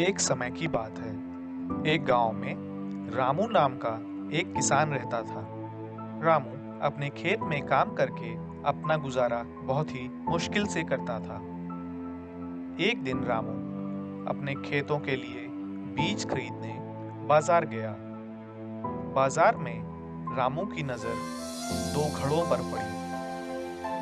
एक समय की बात है। एक गांव में रामू नाम का एक किसान रहता था। रामू अपने खेत में काम करके अपना गुजारा बहुत ही मुश्किल से करता था। एक दिन रामू अपने खेतों के लिए बीज खरीदने बाजार गया। बाजार में रामू की नजर दो घड़ों पर पड़ी।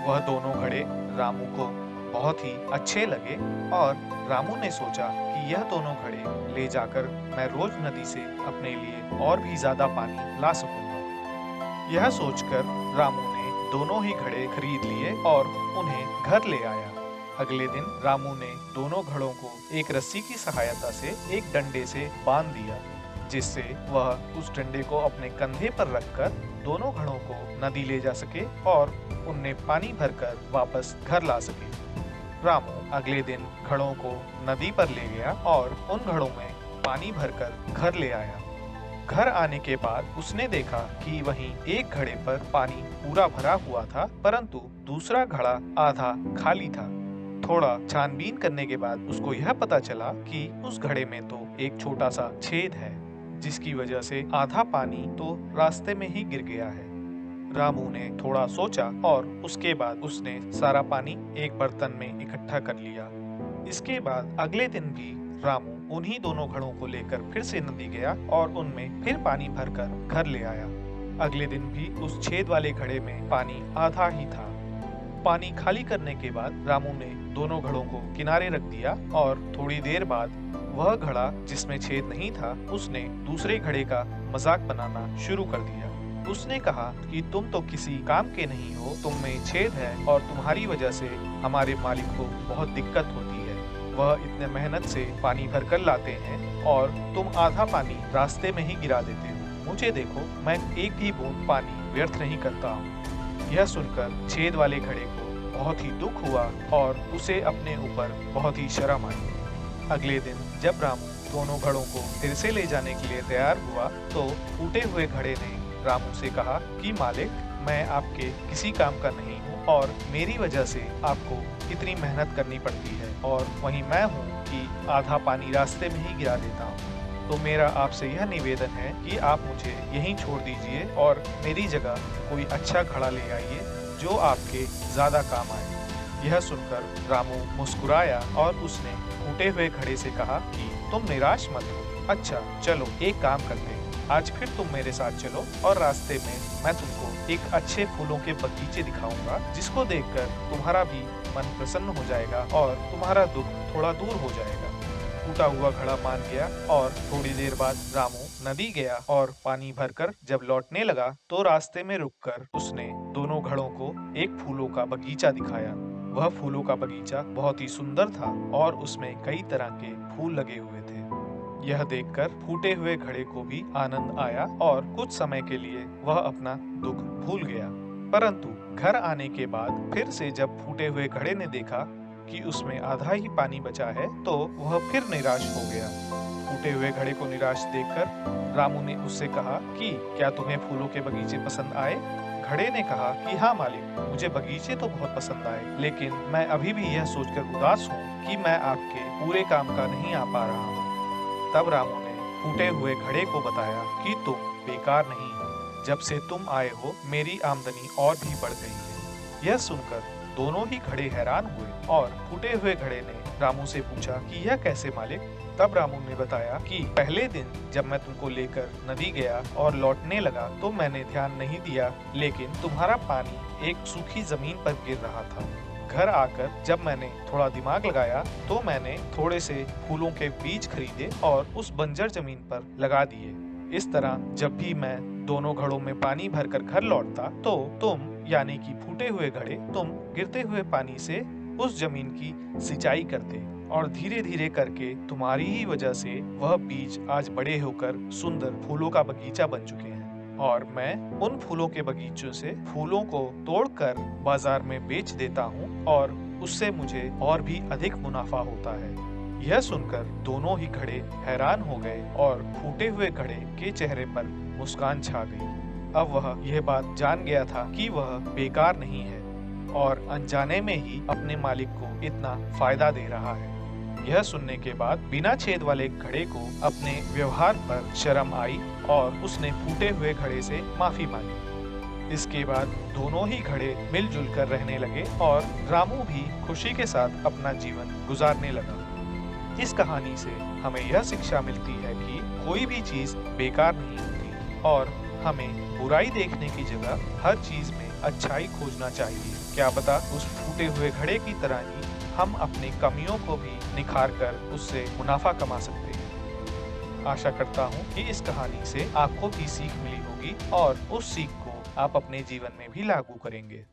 वह दोनों घड़े रामू को बहुत ही अच्छे लगे और रामू ने सोचा कि यह दोनों घड़े ले जाकर मैं रोज नदी से अपने लिए और भी ज्यादा पानी ला सकूंगा। यह सोचकर रामू ने दोनों ही घड़े खरीद लिए और उन्हें घर ले आया। अगले दिन रामू ने दोनों घड़ों को एक रस्सी की सहायता से एक डंडे से बांध दिया, जिससे वह उस डंडे को अपने कंधे पर रखकर दोनों घड़ों को नदी ले जा सके और उनमें पानी भरकर वापस घर ला सके। रामू अगले दिन घड़ों को नदी पर ले गया और उन घड़ों में पानी भरकर घर ले आया। घर आने के बाद उसने देखा कि वहीं एक घड़े पर पानी पूरा भरा हुआ था, परंतु दूसरा घड़ा आधा खाली था। थोड़ा छानबीन करने के बाद उसको यह पता चला कि उस घड़े में तो एक छोटा सा छेद है, जिसकी वजह से आधा पानी तो रास्ते में ही गिर गया है। रामू ने थोड़ा सोचा और उसके बाद उसने सारा पानी एक बर्तन में इकट्ठा कर लिया। इसके बाद अगले दिन भी रामू उन्हीं दोनों घड़ों को लेकर फिर से नदी गया और उनमें फिर पानी भरकर घर ले आया। अगले दिन भी उस छेद वाले घड़े में पानी आधा ही था। पानी खाली करने के बाद रामू ने दोनों घड़ों को किनारे रख दिया और थोड़ी देर बाद वह घड़ा जिसमें छेद नहीं था, उसने दूसरे घड़े का मजाक बनाना शुरू कर दिया। उसने कहा कि तुम तो किसी काम के नहीं हो, तुम में छेद है और तुम्हारी वजह से हमारे मालिक को बहुत दिक्कत होती है। वह इतने मेहनत से पानी भर कर लाते हैं और तुम आधा पानी रास्ते में ही गिरा देते हो। मुझे देखो, मैं एक भी बूंद पानी व्यर्थ नहीं करता हूँ। यह सुनकर छेद वाले घड़े को बहुत ही दुख हुआ और उसे अपने ऊपर बहुत ही शर्म आई। अगले दिन जब रामू दोनों घड़ों को फिर से ले जाने के लिए तैयार हुआ, तो टूटे हुए घड़े ने रामू से कहा कि मालिक, मैं आपके किसी काम का नहीं हूँ और मेरी वजह से आपको इतनी मेहनत करनी पड़ती है, और वहीं मैं हूँ कि आधा पानी रास्ते में ही गिरा देता हूँ। तो मेरा आपसे यह निवेदन है कि आप मुझे यहीं छोड़ दीजिए और मेरी जगह कोई अच्छा घड़ा ले आइए जो आपके ज्यादा काम आए। यह सुनकर रामू मुस्कुराया और उसने टूटे हुए घड़े से कहा कि तुम निराश मत हो। अच्छा चलो, एक काम करते हैं, आज फिर तुम मेरे साथ चलो और रास्ते में मैं तुमको एक अच्छे फूलों के बगीचे दिखाऊंगा, जिसको देखकर तुम्हारा भी मन प्रसन्न हो जाएगा और तुम्हारा दुख थोड़ा दूर हो जाएगा। टूटा हुआ घड़ा मान गया और थोड़ी देर बाद रामू नदी गया और पानी भरकर जब लौटने लगा तो रास्ते में रुककर उसने दोनों घड़ों को एक फूलों का बगीचा दिखाया। वह फूलों का बगीचा बहुत ही सुंदर था और उसमें कई तरह के फूल लगे हुए थे। यह देखकर फूटे हुए घड़े को भी आनंद आया और कुछ समय के लिए वह अपना दुख भूल गया। परंतु घर आने के बाद फिर से जब फूटे हुए घड़े ने देखा कि उसमें आधा ही पानी बचा है, तो वह फिर निराश हो गया। फूटे हुए घड़े को निराश देखकर रामू ने उससे कहा कि क्या तुम्हें फूलों के बगीचे पसंद आए? घड़े ने कहा कि हाँ मालिक, मुझे बगीचे तो बहुत पसंद आए, लेकिन मैं अभी भी यह सोचकर उदास हूँ कि मैं आपके पूरे काम का नहीं आ पा रहा हूँ। तब रामू ने फूटे हुए घड़े को बताया कि तुम बेकार नहीं हो, जब से तुम आए हो मेरी आमदनी और भी बढ़ गई है। यह सुनकर दोनों ही घड़े हैरान हुए और फूटे हुए घड़े ने रामू से पूछा कि यह कैसे मालिक? तब रामू ने बताया कि पहले दिन जब मैं तुमको लेकर नदी गया और लौटने लगा तो मैंने ध्यान नहीं दिया, लेकिन तुम्हारा पानी एक सूखी जमीन पर गिर रहा था। घर आकर जब मैंने थोड़ा दिमाग लगाया तो मैंने थोड़े से फूलों के बीज खरीदे और उस बंजर जमीन पर लगा दिए। इस तरह जब भी मैं दोनों घड़ों में पानी भरकर घर लौटता तो तुम, यानी कि फूटे हुए घड़े, तुम गिरते हुए पानी से उस जमीन की सिंचाई करते और धीरे धीरे करके तुम्हारी ही वजह से वह बीज आज बड़े होकर सुंदर फूलों का बगीचा बन चुके हैं। और मैं उन फूलों के बगीचों से फूलों को तोड़कर बाजार में बेच देता हूँ और उससे मुझे और भी अधिक मुनाफा होता है। यह सुनकर दोनों ही घड़े हैरान हो गए और फूटे हुए घड़े के चेहरे पर मुस्कान छा गई। अब वह यह बात जान गया था कि वह बेकार नहीं है और अनजाने में ही अपने मालिक को इतना फायदा दे रहा है। यह सुनने के बाद बिना छेद वाले घड़े को अपने व्यवहार पर शर्म आई और उसने फूटे हुए घड़े से माफी मांगी। इसके बाद दोनों ही घड़े मिलजुल कर रहने लगे और रामू भी खुशी के साथ अपना जीवन गुजारने लगा। इस कहानी से हमें यह शिक्षा मिलती है कि कोई भी चीज बेकार नहीं होती और हमें बुराई देखने की जगह हर चीज में अच्छाई खोजना चाहिए। क्या पता उस फूटे हुए घड़े की तरह ही हम अपनी कमियों को भी निखार कर उससे मुनाफा कमा सकते हैं। आशा करता हूँ कि इस कहानी से आपको भी सीख मिली होगी और उस सीख को आप अपने जीवन में भी लागू करेंगे।